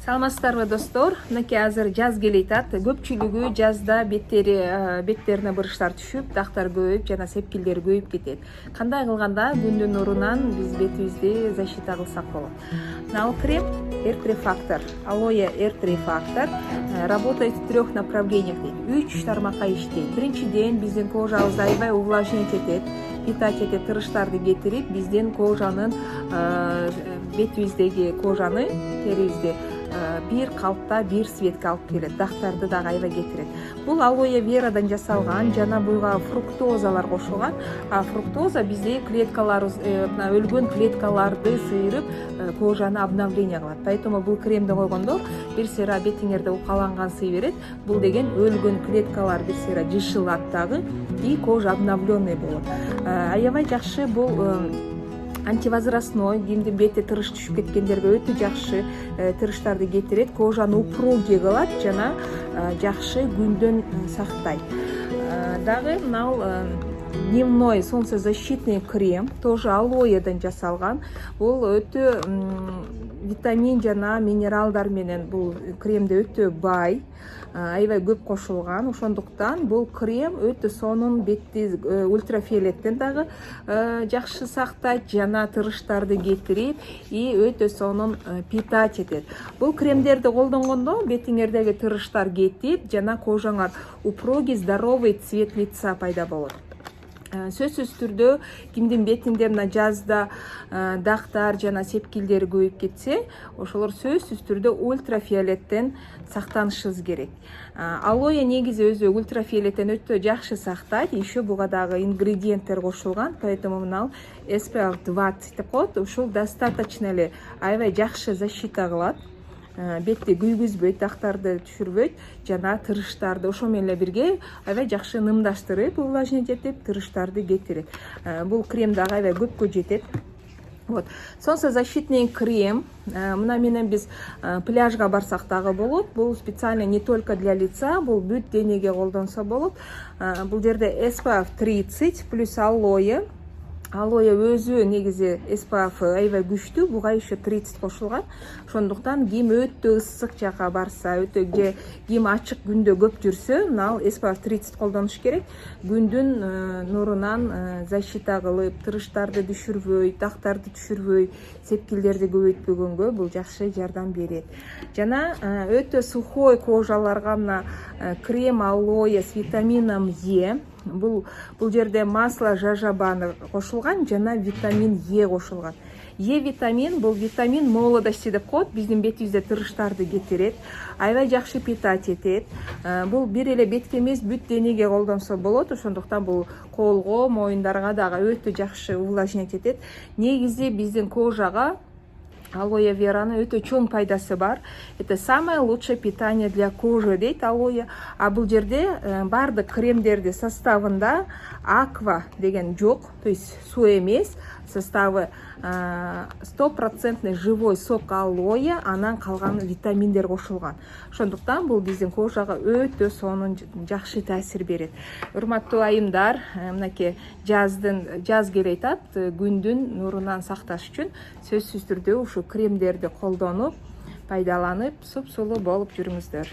Саламатсыздарбы достор? Мынакей азыр жаз келе атат. Көпчүлүгү жазда беттерине буручтар түшүп, дактар көбөйүп жана сепкилдер көбөйүп кетет. Кандай кылганда күндүн нурунан биз бетибизди защита кылсак болот? Ал крем R3 Factor, Aloe R3 Factor работает в 3 направлениях. 3 тармакка иштейт. Биринчиден биздин кожабызды аябай увлажнить этет, питать этет, тырыштарды кетирип, биздин кожанын бетибиздеги кожаны, терибизди бир калпта, бир цветке алып келет. Дактарды дагы аябай кетирет. Бул алоэ верадан жасалган жана буга фруктозалар кошулган. Фруктоза бизде өлгөн клеткаларды сыйрып, кожаны обновление кылат. Поэтому бул кремди койгондо бир сыйра бетиңерде укаланган сый берет. Бул деген өлгөн клеткалар бир сыйра жышылат дагы, и кожа обновленный болот. Аябай жакшы бул антивозрастной, кимдин бети тырыш түшүп кеткендерге өтө жакшы тырыштарды кетирет, кожаны упругий кылат жана жакшы күндөн сактайт. Дагы мынау дневной солнцезащитный крем, тоже алоэдан жасалган. Бул өтө витамин жана минералдар менен бул кремде өтө бай, аябай көп кошулган. Ошондуктан бул крем өтө сонун бетти ультрафиолеттен дагы жакшы сактайт жана тырыштарды кетирип, и өтө сонун питать этет. Бул кремдерди колдонгондо бетиңердеги тырыштар кетип, жана кожаңар упругий, здоровый цвет лица пайда болот. Сөзсүз түрдө кимдин бетинде мына жазда дактар жана сепкилдер көбөйүп кетсе, ошолор сөзсүз түрдө ультрафиолеттен сактанышыбыз керек. Алоэ негизи өзү ультрафиолеттен өтө жакшы сактайт, еще буга дагы ингредиенттер кошулган, поэтому мынау SPF 20 деп коет. Ушул достаточно эле аябай жакшы защита кылат. Бетти күйгүзбөйт, дактарды түшүрбөйт жана тырыштарды ошо менен эле бирге аябай жакшы нымдаштырып, увлажнить этип, тырыштарды кетирет. Бул крем дагы аябай көпкө жетет. Вот. Солнцезащитный крем. Мына менен биз пляжга барсак дагы болот. Бул специально не только для лица, бул бүт денеге колдонсо болот. Бул жерде SPF 30 плюс алоэ. Алоэ өзү негизи SPF аябай күчтүү, буга еще 30 кошулган. Ошондуктан ким өтө ысык жака барса, өтө ким ачык күндө көп жүрсө, мына SPF 30 колдонуш керек. Күндүн нурунан защита кылып, тырыштарды түшүрбөй, дактарды түшүрбөй, сепкилдерди көбөйтпөгөнгө бул жакшы жардам берет. Жана өтө сухой кожаларга мына крем алоэ с витамином Е. Бул жерде масло жажабаны кошулган жана витамин Е кошулган. Е витамин бул витамин молодости деп коет, биздин бетибизде тырыштарды кетирет, аябай жакшы питать этет. Бул бир эле бетке эмес, бүт денеге колдонсо болот. Ошондуктан бул колго, моюндарга дагы өтө жакшы увлажнить этет. Негизи биздин кожага алоэ вераны өтө чоң пайдасы бар. Это самое лучшее питание для кожи дейт алоэ. Бул жерде бардык кремдерди составында аква деген жок, то есть суу эмес, составы 100% живой сок алоэ, анан калган витаминдер кошулган. Ошондуктан бул биздин кожага өтө сонун жакшы таасир берет. Урматтуу айымдар, мынакей жаз келе атат, күндүн нурунан сакташ үчүн сөзсүз түрдө ушу кремдерди колдонуп, пайдаланып, суп-сулуу болуп жүрүңүздөр.